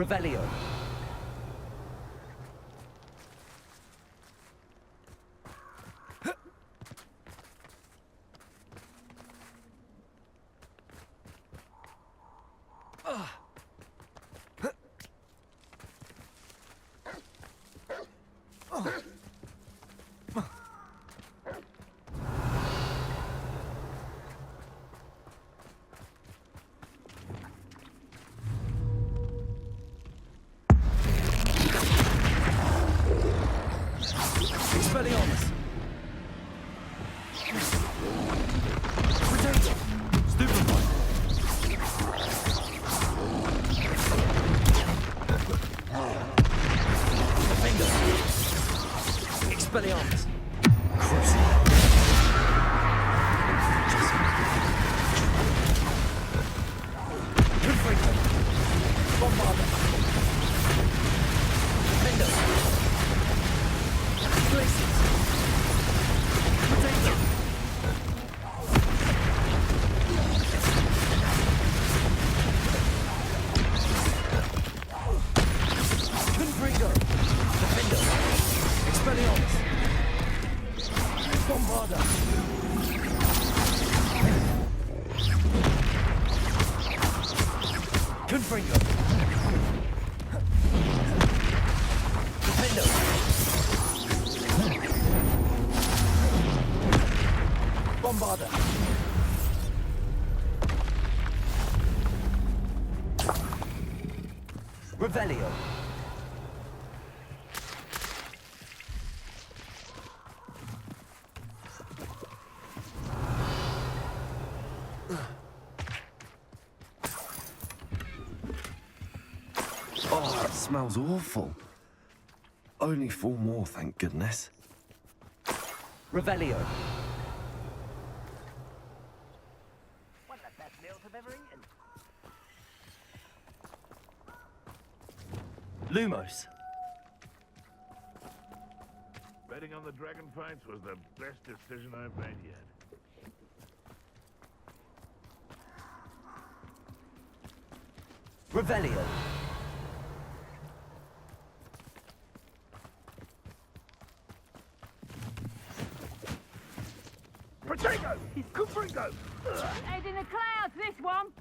Revelio. Expelliarmus! Potato! Stupefy! Finger! Expelliarmus! Crucible! Confringo! Bombarder! Defender! Places! Potato! Confringo! Defender! Expelliarmus! Bombarder! Confringo! Defender! Bombarder! Revelio! Oh, that smells awful. Only 4 more, thank goodness. Revelio! One of the best meals I've ever eaten. Lumos! Betting on the dragon fights was the best decision I've made yet. Revelio! Potato! Confringo! Head in the clouds, this one.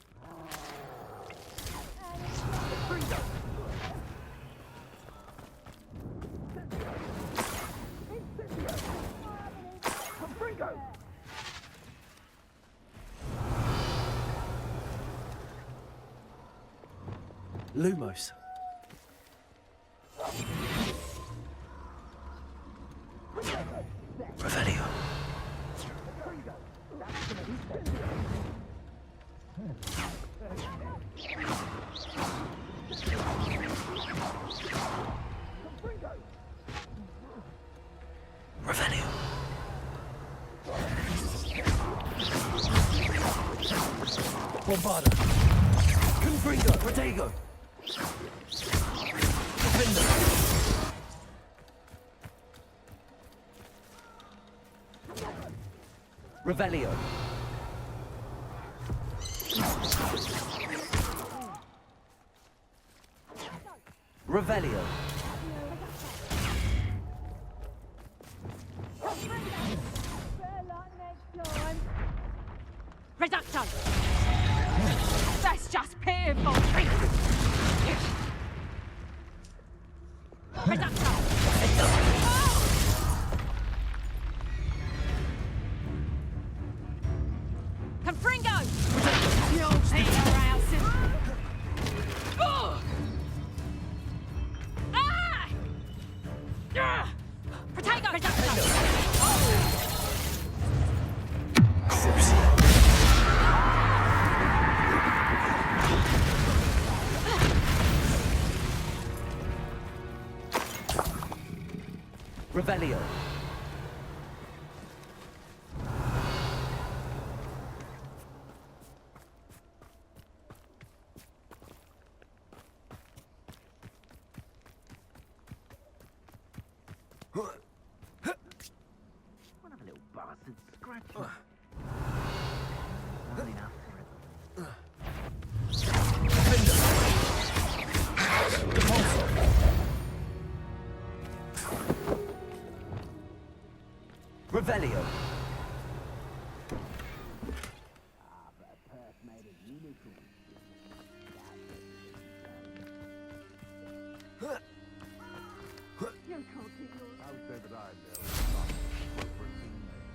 Confringo! Confringo! Lumos! Revelio! Revelio! Bombarder! Confringo! Protego! Defender! Revelio! Revelio! Reducto! That's just pitiful. Reducto! Confringo! Peter Houses! Protego! Reducto! Revelio! One of the little bastards scratched me. Not enough for it. Revelio. I would say that I know it's not work for a teammate.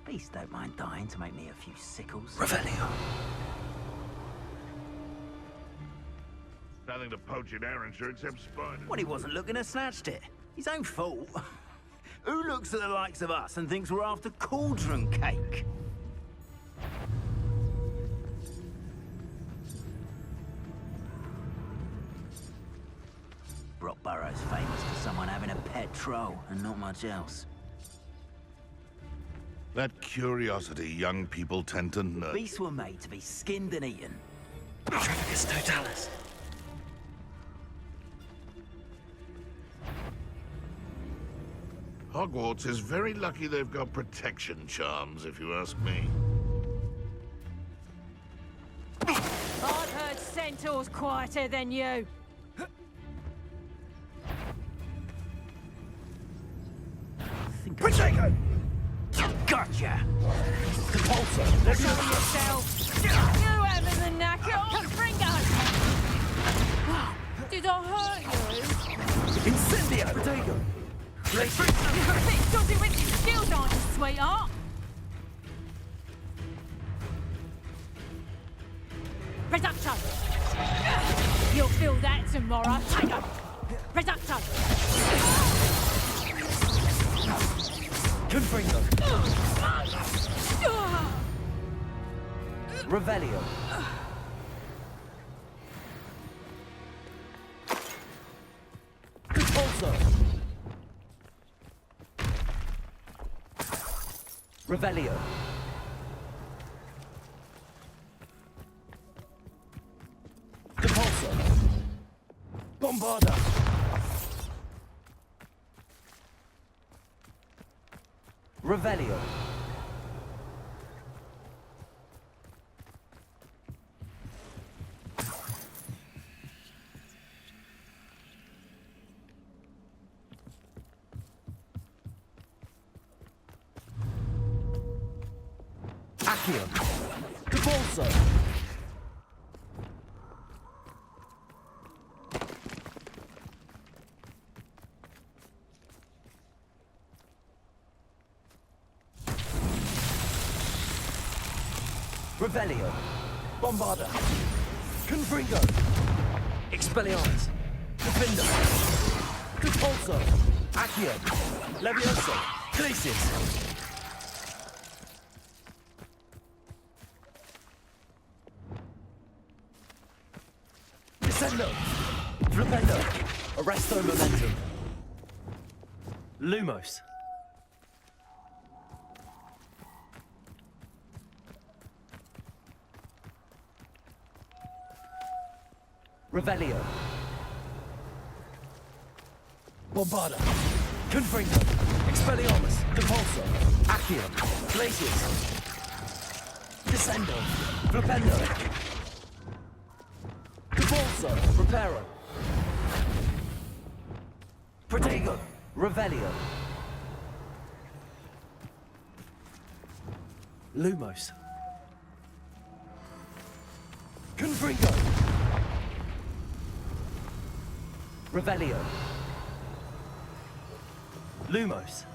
Beast don't mind dying to make me a few sickles. Revelio. Nothing to poach in Arranshire except spiders. Well, he wasn't looking to snatched it. His own fault. Who looks at the likes of us and thinks we're after cauldron cake? Brockborough's famous for someone having a pet troll and not much else. That curiosity young people tend to nurture. Beasts were made to be skinned and eaten. Trafficus totalis. Hogwarts is very lucky they've got protection charms, if you ask me. I've heard centaurs quieter than you. Protego! Gotcha! Compulsor. Show yourself. You having the knacker? Confringo! Did I hurt you? Incendio. Protego. Glacius. You've got a bit dodgy with your skills, aren't you, sweetheart? Reducto! You'll feel that tomorrow. Take her! Reducto! Confringo. Revelio. Compulsor. Revelio. Compulsor. Bombarda. Revelio. Accio. Compulso. Revelio. Bombarda. Confringo. Expelliarmus. Defender. Compulso. Accio. Levioso. Glacius. Descendo. Flipendo. Arresto momentum. Lumos. Revelio. Bombarda. Confringo. Expelliarmus. Compulso. Accio. Glacius. Descendo. Flipendo. Compulso. Reparo. Protego. Revelio. Lumos. Confringo. Revelio. Lumos.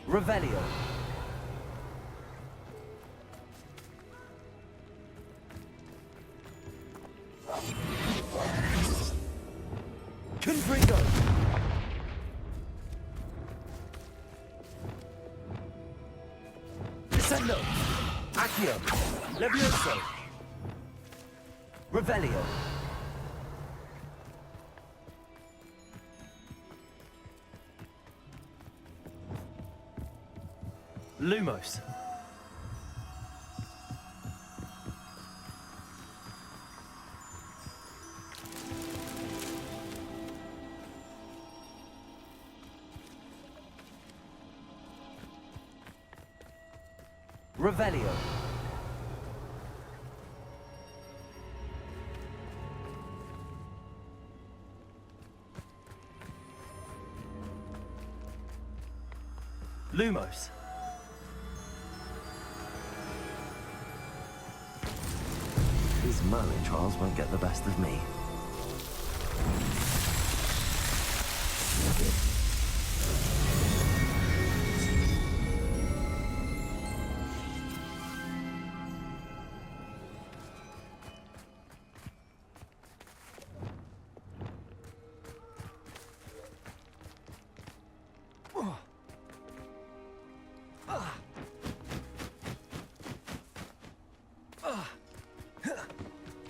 Revelio. Confringo. Descendo. Accio. Levioso. Revelio. Lumos. Revelio. Lumos. These Merlin trials won't get the best of me.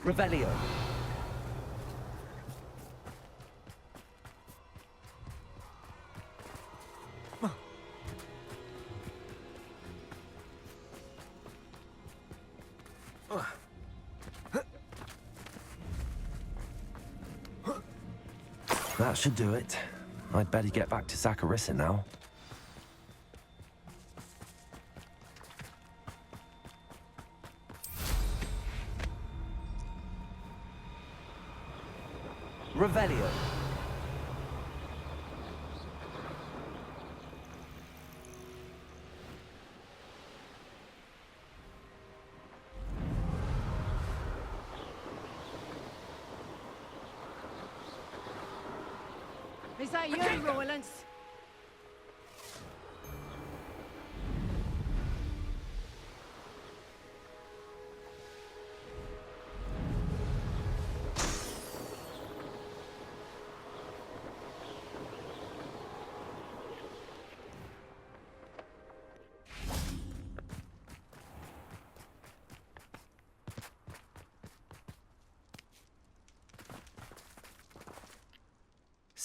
Revelio. That should do it. I'd better get back to Saccharissa now. Revelio. Is that you, Rowlands?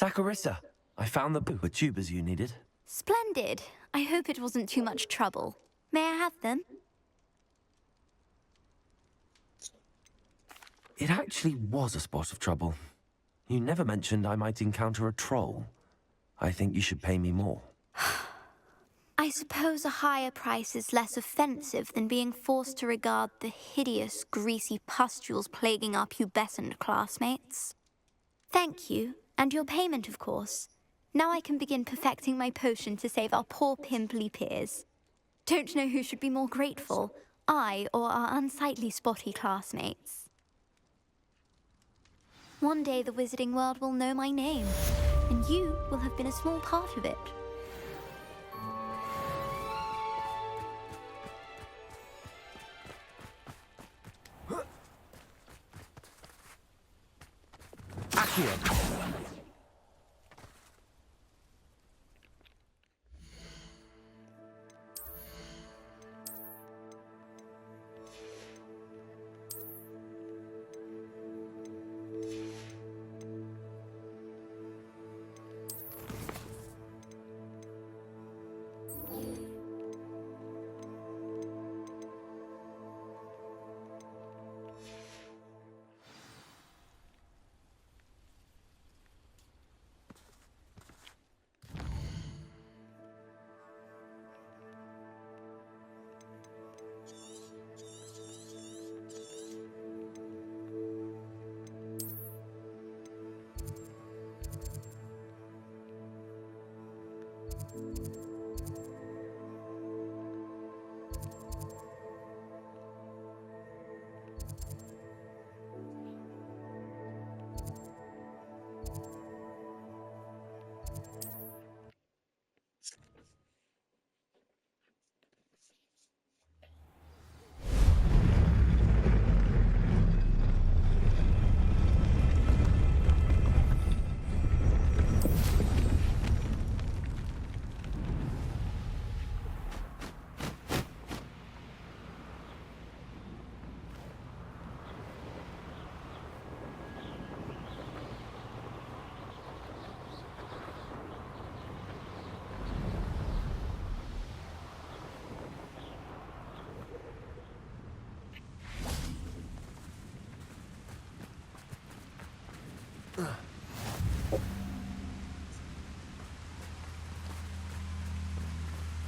Saccharissa, I found the tubers you needed. Splendid. I hope it wasn't too much trouble. May I have them? It actually was a spot of trouble. You never mentioned I might encounter a troll. I think you should pay me more. I suppose a higher price is less offensive than being forced to regard the hideous, greasy pustules plaguing our pubescent classmates. Thank you, and your payment, of course. Now I can begin perfecting my potion to save our poor pimply peers. Don't know who should be more grateful, I or our unsightly spotty classmates. One day the wizarding world will know my name, and you will have been a small part of it. Accio.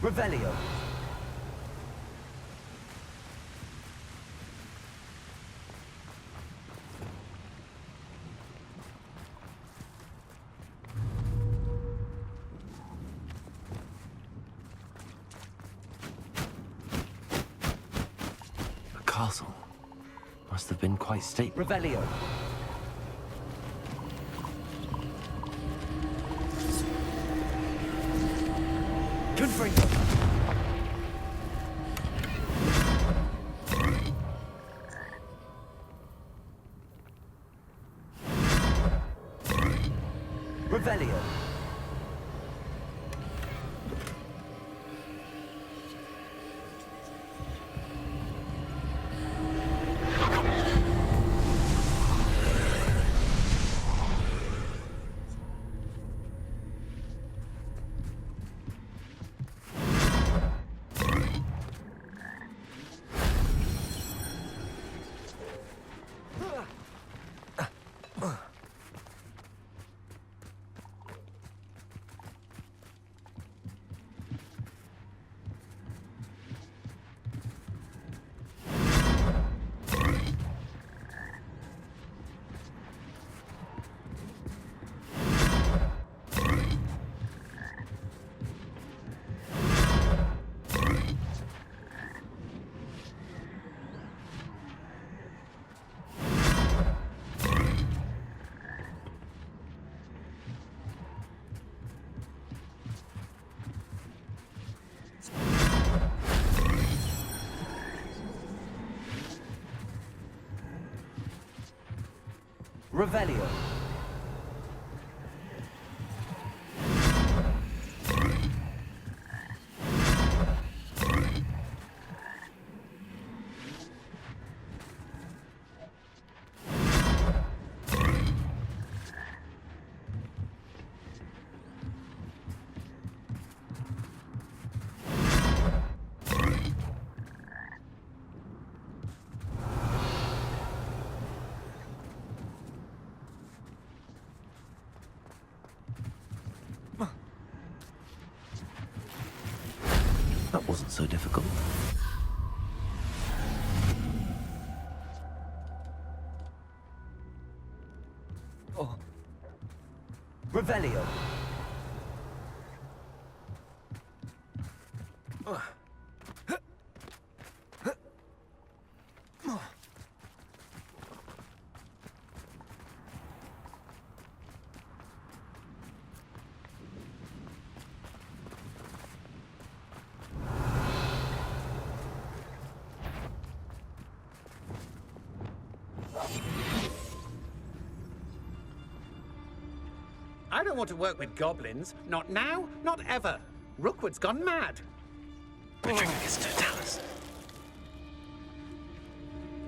Revelio. castle. Must have been quite stately. Revelio. Confringo. Revelio. Revelio. That wasn't so difficult. Oh. Revelio. I don't want to work with goblins. Not now, not ever. Rookwood's gone mad. Patricus Totalis.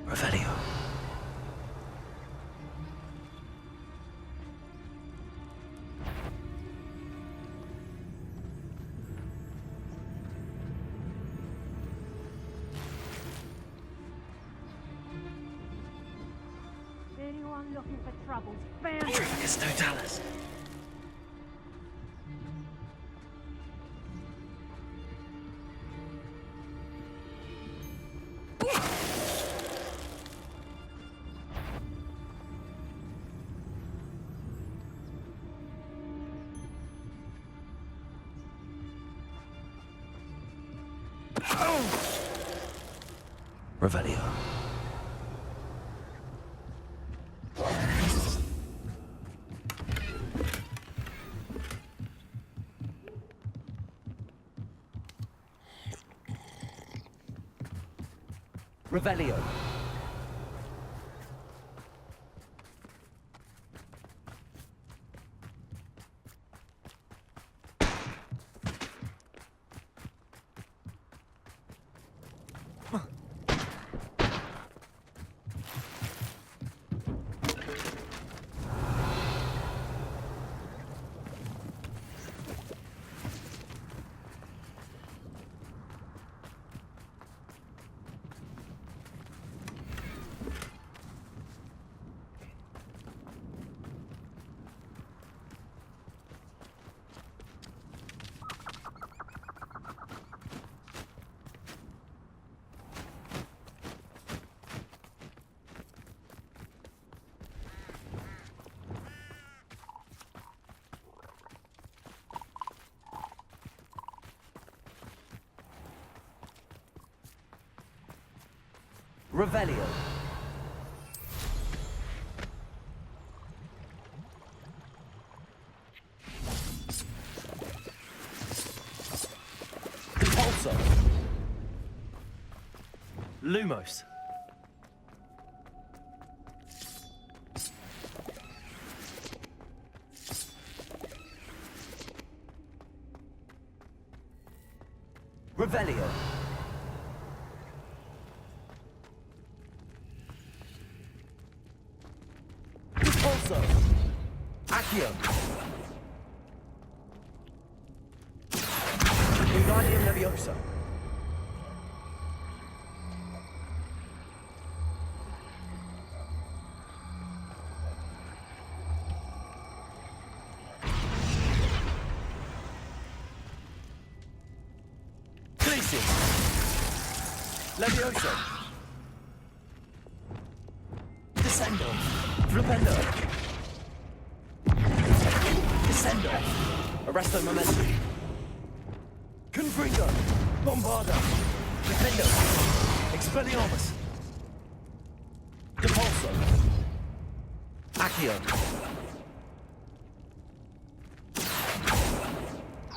Revelio. Anyone looking for troubles, found it. Patricus Totalis. Revelio. Revelio. Revelio. Repulsor. Lumos. Revelio. Repulsor. Accio. Wingardium Leviosa. Levioso. Descendo. Flipendo. Descendo. Arresto Momentum. Confringo. Bombardo. Defendo. Expelliarmus. Depulso. Accio.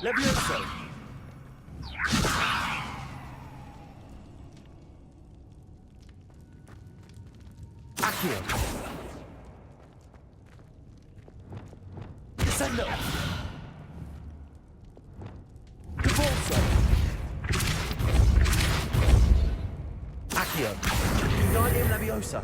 Levioso. Accio. Descendo. Depulso. Accio. Wingardium Leviosa.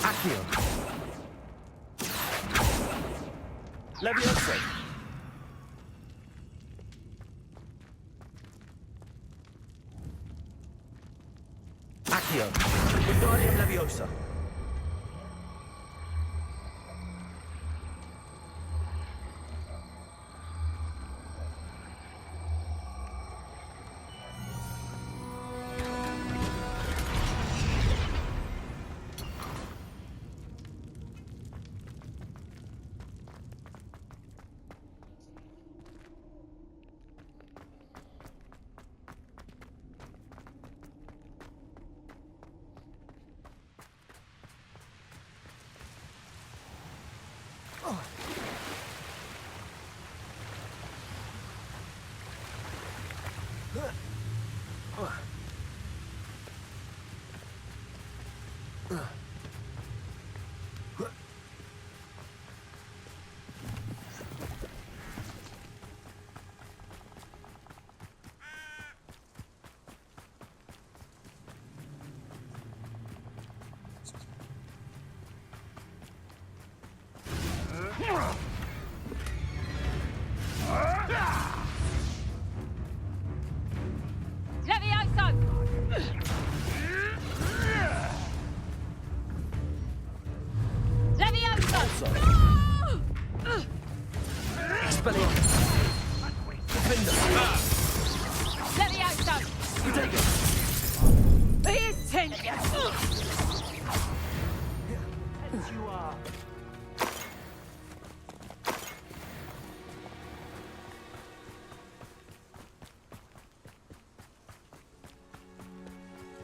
Accio. Levioso. Accio. Wingardium Leviosa. Levioso! Levioso! Expelliarmus. Defender. Levioso! Protego. Here's ten!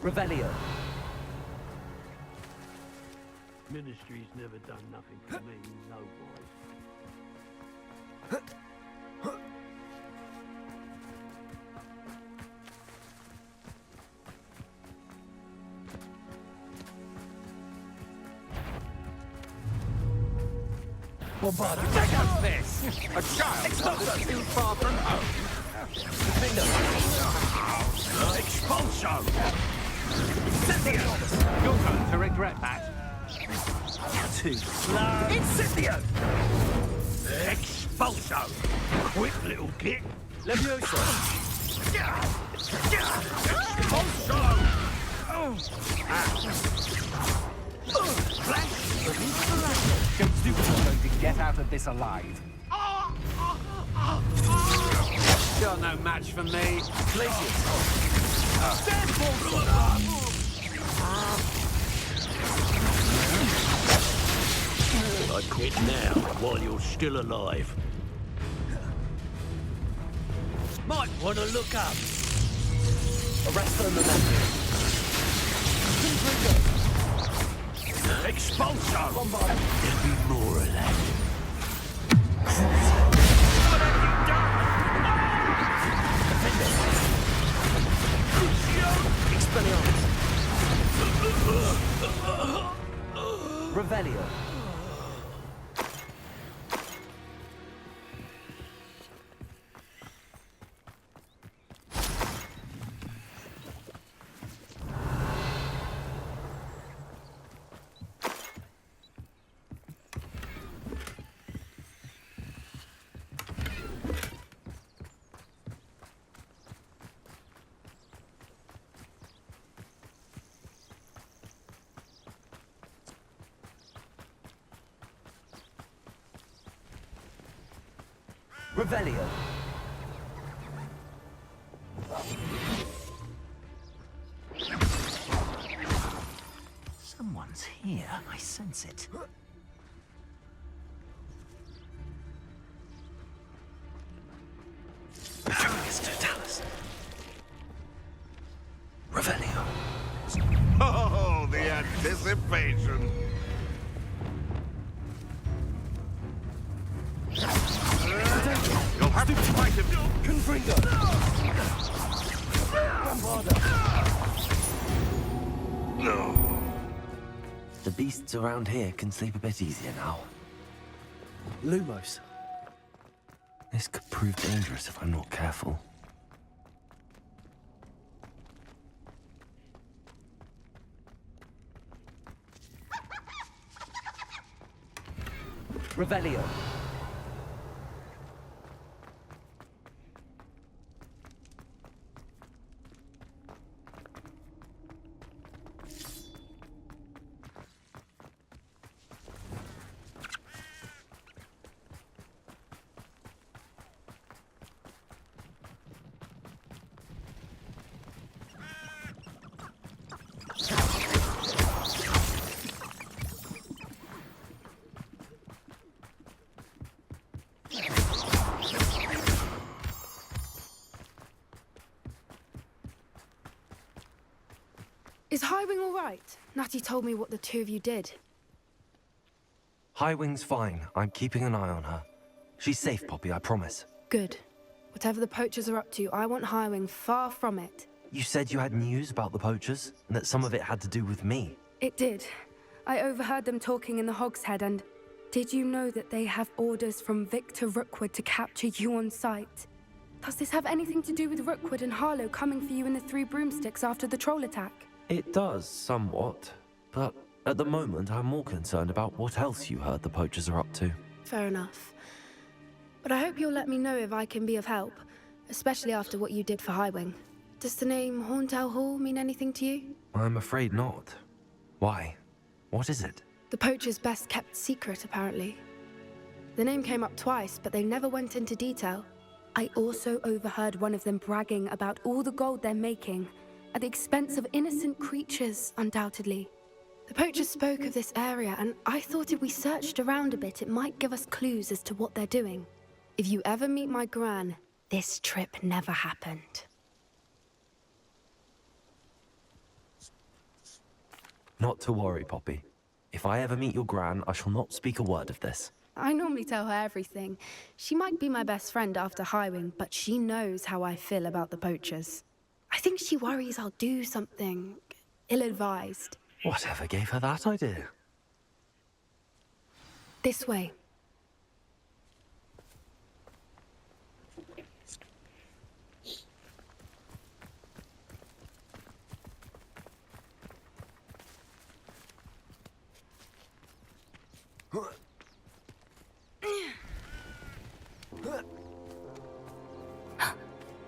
Revelio. Ministry's never done nothing for me, no boys. Bombardo. Take us this! A child not too far from home. Defender. Expulso! You're going to regret that. Too slow. Incendio. Expulso! Quick little git. Levioso. Expulso! Don't think you're going to get out of this alive. You're no match for me. I quit now, while you're still alive. Might want to look up. Arrest them and then... Expulso! There'll be more of that. Revelio. Revelio. Someone's here. I sense it. Betrays Totalis. Revelio. Oh, the anticipation. You'll have to fight him. Confringo. No. The beasts around here can sleep a bit easier now. Lumos. This could prove dangerous if I'm not careful. Revelio. Is Highwing all right? Natty told me what the two of you did. Highwing's fine. I'm keeping an eye on her. She's safe, Poppy, I promise. Good. Whatever the poachers are up to, I want Highwing far from it. You said you had news about the poachers, and that some of it had to do with me. It did. I overheard them talking in the Hogshead, and did you know that they have orders from Victor Rookwood to capture you on sight? Does this have anything to do with Rookwood and Harlow coming for you in the Three Broomsticks after the troll attack? It does, somewhat. But at the moment, I'm more concerned about what else you heard the poachers are up to. Fair enough. But I hope you'll let me know if I can be of help, especially after what you did for Highwing. Does the name Horntail Hall mean anything to you? I'm afraid not. Why? What is it? The poacher's best kept secret, apparently. The name came up twice, but they never went into detail. I also overheard one of them bragging about all the gold they're making, at the expense of innocent creatures, undoubtedly. The poachers spoke of this area, and I thought if we searched around a bit, it might give us clues as to what they're doing. If you ever meet my gran, this trip never happened. Not to worry, Poppy. If I ever meet your gran, I shall not speak a word of this. I normally tell her everything. She might be my best friend after Highwing, but she knows how I feel about the poachers. I think she worries I'll do something ill-advised. Whatever gave her that idea? This way.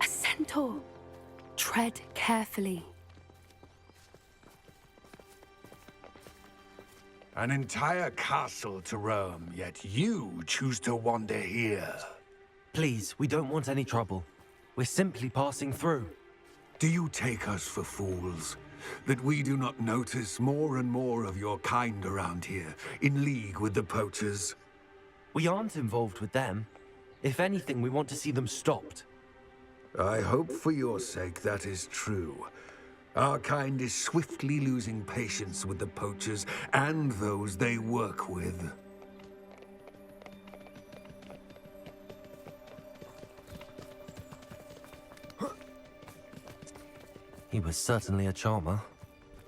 A centaur. Tread carefully. An entire castle to roam, yet you choose to wander here. Please, we don't want any trouble. We're simply passing through. Do you take us for fools? That we do not notice more and more of your kind around here, in league with the poachers? We aren't involved with them. If anything, we want to see them stopped. I hope for your sake that is true. Our kind is swiftly losing patience with the poachers and those they work with. He was certainly a charmer.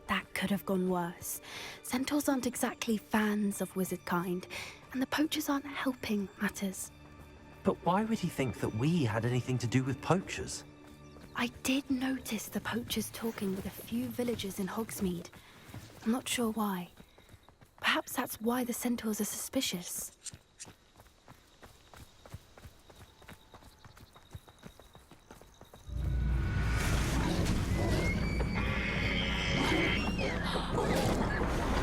That could have gone worse. Centaurs aren't exactly fans of wizard kind, and the poachers aren't helping matters. But why would he think that we had anything to do with poachers? I did notice the poachers talking with a few villagers in Hogsmeade. I'm not sure why. Perhaps that's why the centaurs are suspicious.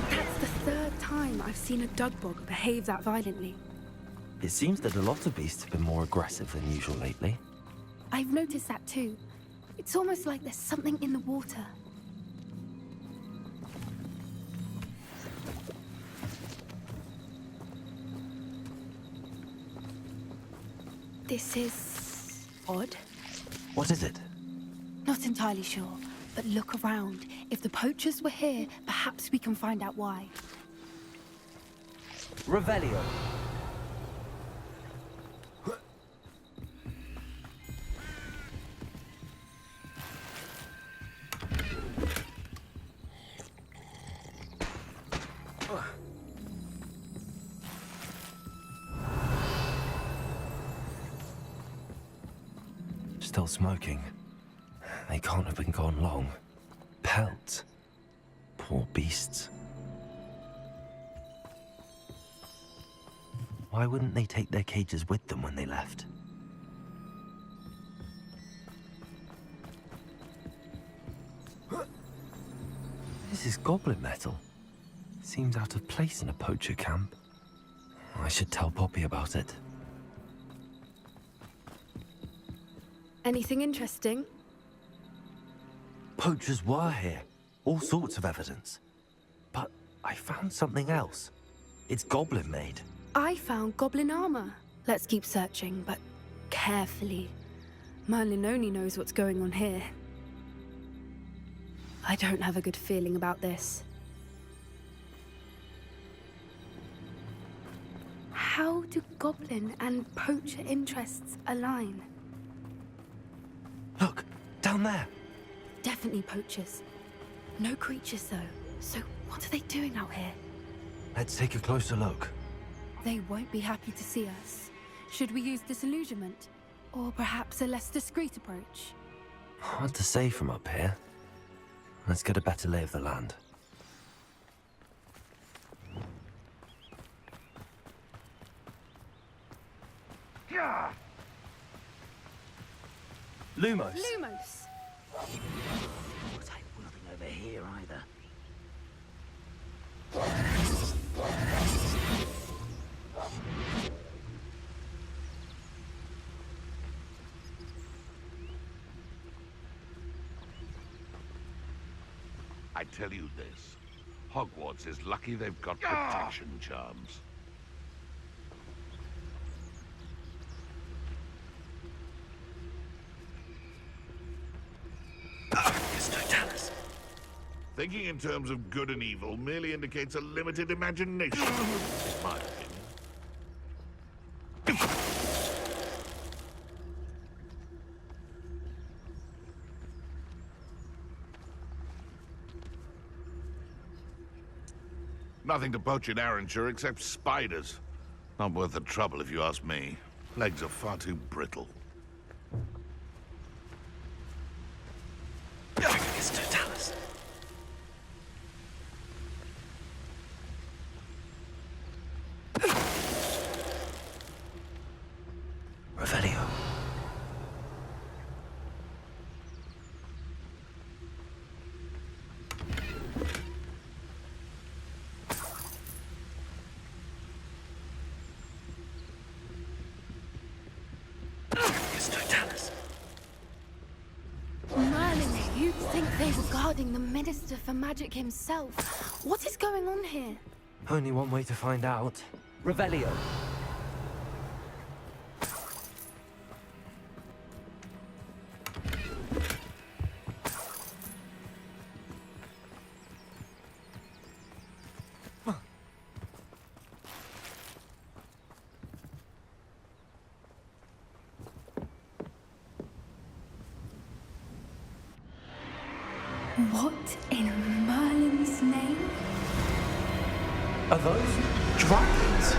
That's the third time I've seen a dugbog behave that violently. It seems that a lot of beasts have been more aggressive than usual lately. I've noticed that too. It's almost like there's something in the water. This is odd. What is it? Not entirely sure, but look around. If the poachers were here, perhaps we can find out why. Revelio. Still smoking. They can't have been gone long. Pelts. Poor beasts. Why wouldn't they take their cages with them when they left? This is goblin metal. Seems out of place in a poacher camp. I should tell Poppy about it. Anything interesting? Poachers were here. All sorts of evidence. But I found something else. It's goblin made. I found goblin armor. Let's keep searching, but carefully. Merlin only knows what's going on here. I don't have a good feeling about this. How do goblin and poacher interests align? Look, down there. Definitely poachers. No creatures, though. So what are they doing out here? Let's take a closer look. They won't be happy to see us. Should we use disillusionment? Or perhaps a less discreet approach? Hard to say from up here. Let's get a better lay of the land. Lumos. Lumos! What ain't nothing over here either. I tell you this, Hogwarts is lucky they've got protection charms. Thinking in terms of good and evil merely indicates a limited imagination, in my opinion. Nothing to poach in Arranshire except spiders. Not worth the trouble if you ask me. Legs are far too brittle. Revelio. They were guarding the Minister for Magic himself. What is going on here? Only one way to find out. Revelio. What in Merlin's name? Are those dragons?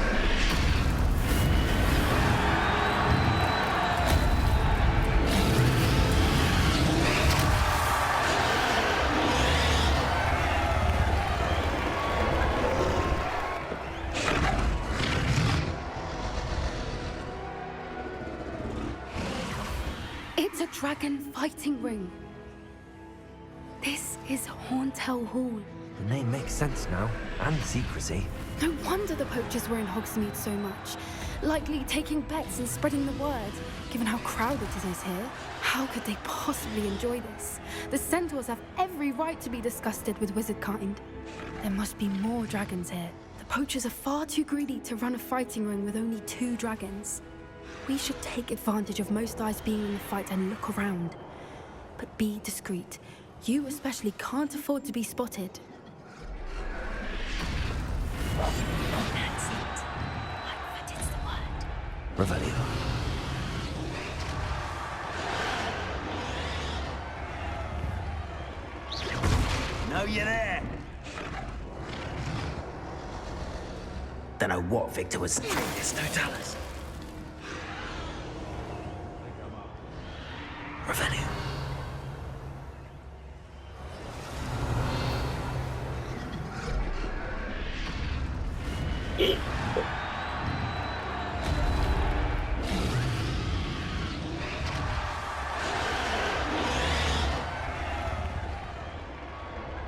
It's a dragon fighting ring. This is Hauntel Hall. The name makes sense now, and secrecy. No wonder the poachers were in Hogsmeade so much. Likely taking bets and spreading the word, given how crowded it is here. How could they possibly enjoy this? The centaurs have every right to be disgusted with wizard kind. There must be more dragons here. The poachers are far too greedy to run a fighting ring with only 2 dragons. We should take advantage of most eyes being in the fight and look around. But be discreet. You especially can't afford to be spotted. That's it. What is the word? Revelio. Know you there? Don't know what Victor was saying. There's no dollars. Revelio.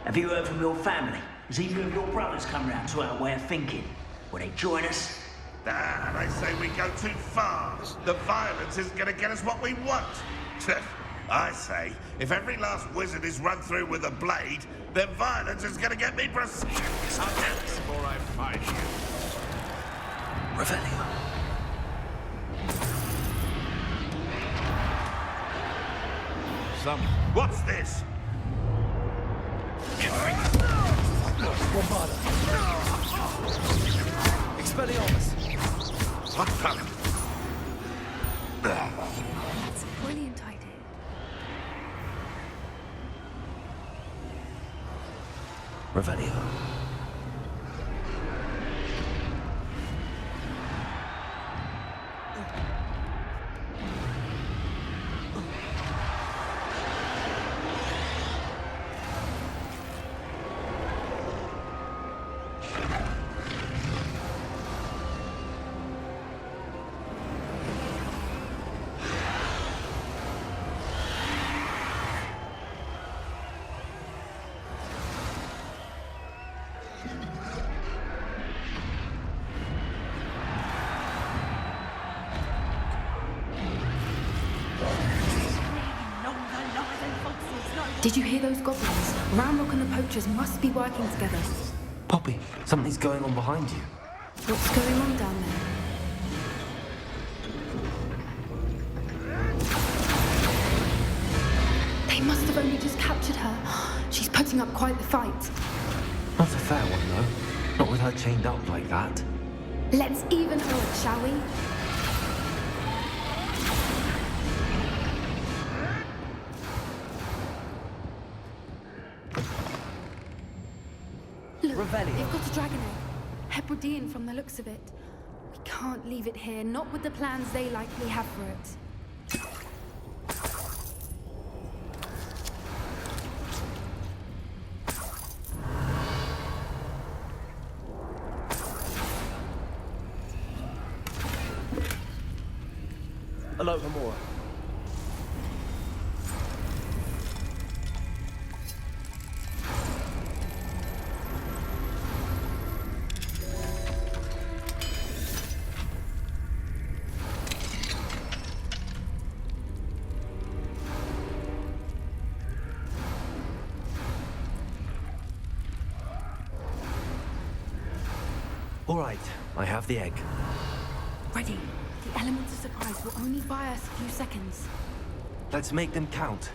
Have you heard from your family? Has either of your brothers come round to our way of thinking? Will they join us? Ah, they say we go too far. The violence isn't going to get us what we want. I say, if every last wizard is run through with a blade, then violence is going to get me before I find you. Revelio. What's this? Bombarda. Expelliarmus. What the? That's a brilliant idea. Revelio. Did you hear those goblins? Ramrock and the poachers must be working together. Poppy, something's going on behind you. What's going on down there? They must have only just captured her. She's putting up quite the fight. Not a fair one, though. Not with her chained up like that. Let's even her up, shall we? Look, Revelio. they've got a dragon egg. Hebridean from the looks of it. We can't leave it here, not with the plans they likely have for it. Aloha Mora. All right, I have the egg. Ready. The elements of surprise will only buy us a few seconds. Let's make them count.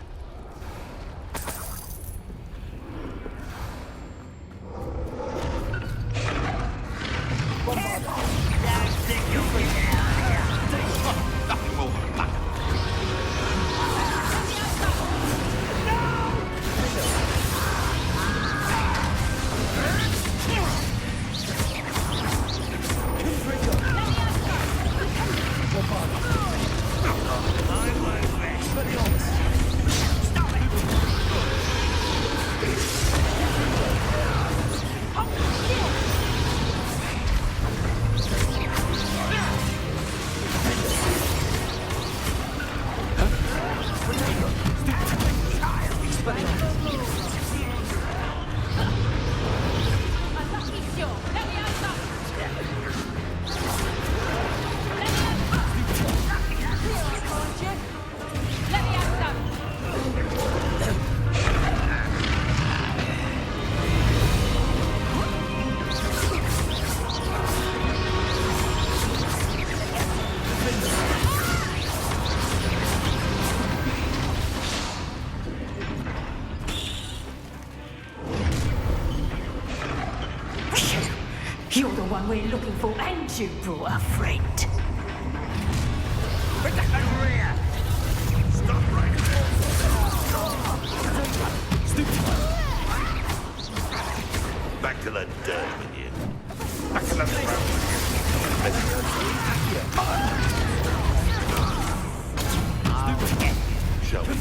You're the one we're looking for, and you brought a friend. Stop right there! Back to the dirt with you. Back to the Shall we?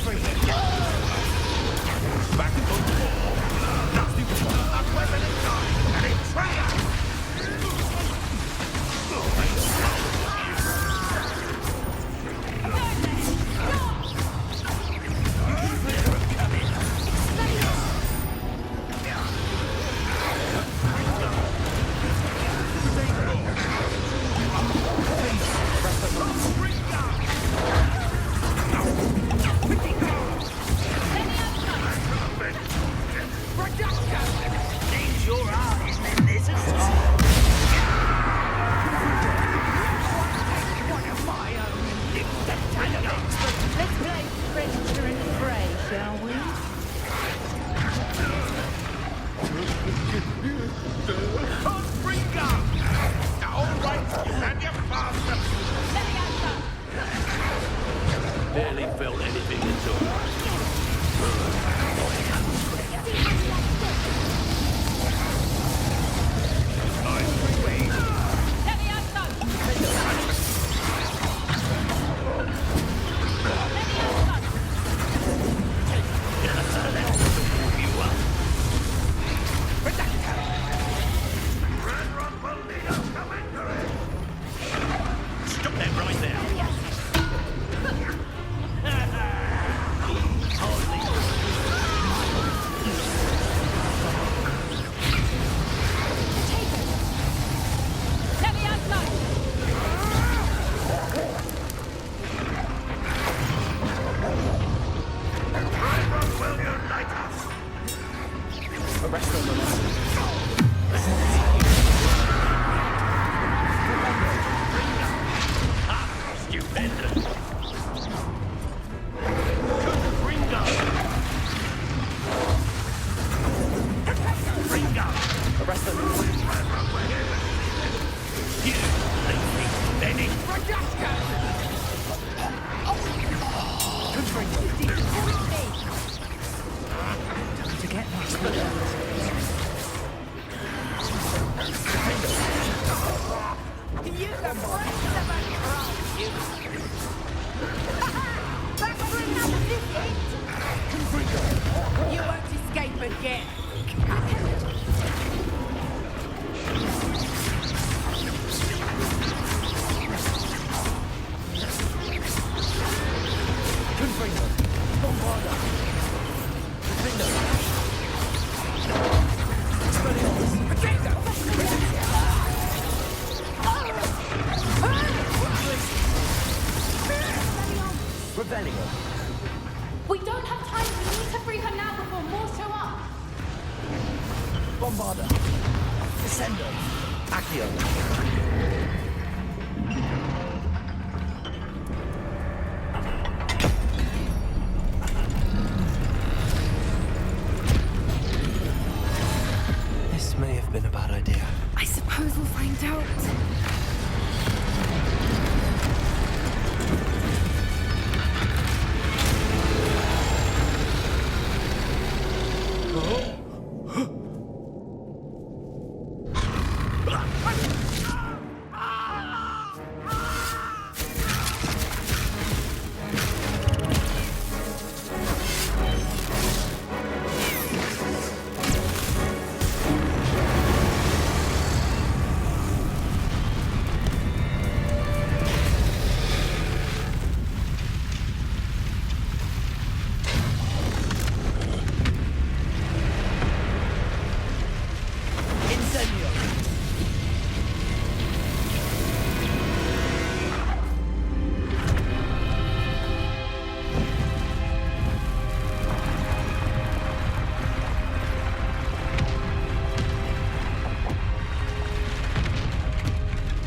Back to the wall. Not weapon in time. And it's fire! Let's play Predator and Prey, shall we? Barely felt anything at all. Stop that right now. You won't escape again. We don't have time. We need to free her now before more show up. Bombarder. Descender. Accio. This may have been a bad idea. I suppose we'll find out.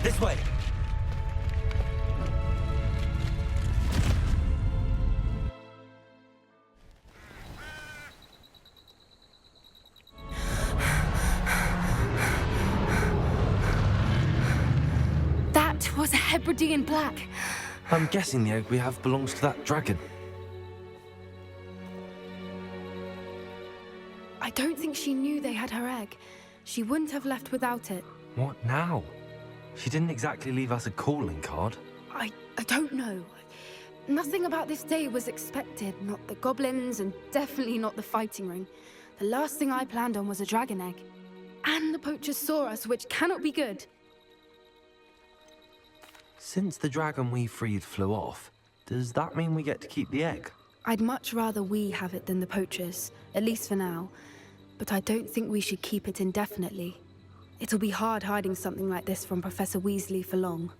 This way. That was a Hebridean black. I'm guessing the egg we have belongs to that dragon. I don't think she knew they had her egg. She wouldn't have left without it. What now? She didn't exactly leave us a calling card. I don't know. Nothing about this day was expected. Not the goblins, and definitely not the fighting ring. The last thing I planned on was a dragon egg. And the poachers saw us, which cannot be good. Since the dragon we freed flew off, does that mean we get to keep the egg? I'd much rather we have it than the poachers, at least for now. But I don't think we should keep it indefinitely. It'll be hard hiding something like this from Professor Weasley for long.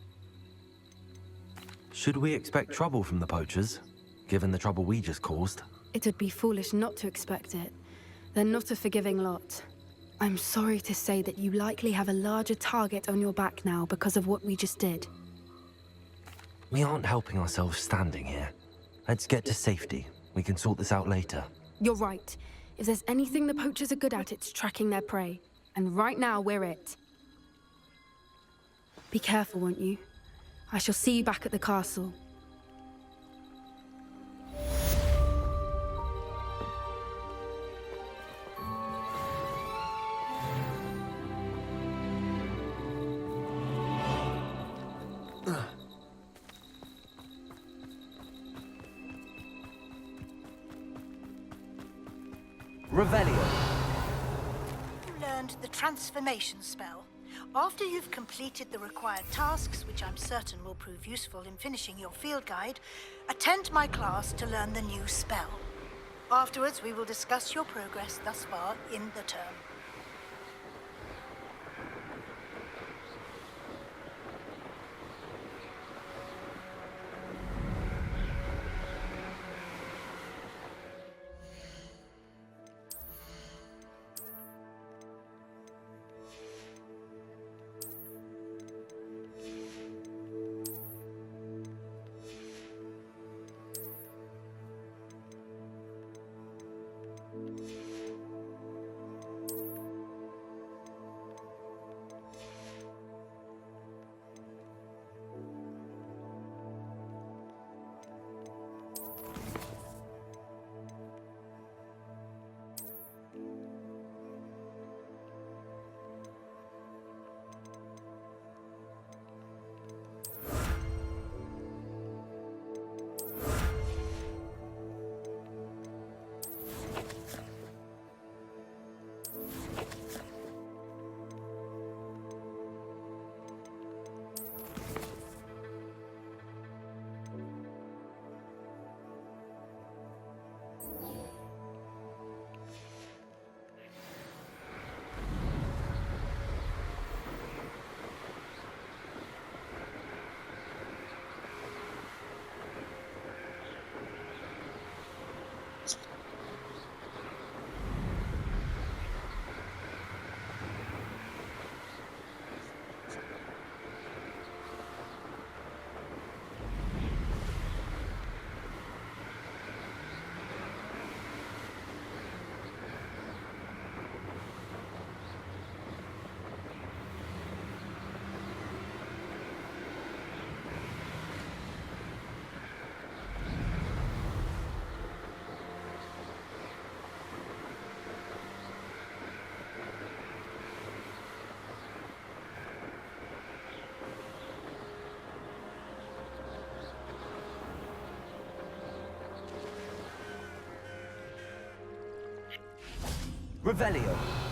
Should we expect trouble from the poachers, given the trouble we just caused? It would be foolish not to expect it. They're not a forgiving lot. I'm sorry to say that you likely have a larger target on your back now because of what we just did. We aren't helping ourselves standing here. Let's get to safety. We can sort this out later. You're right. If there's anything the poachers are good at, it's tracking their prey. And right now, we're it. Be careful, won't you? I shall see you back at the castle. Revelio. Learned the transformation spell. After you've completed the required tasks, which I'm certain will prove useful in finishing your field guide, attend my class to learn the new spell. Afterwards, we will discuss your progress thus far in the term. Revelio.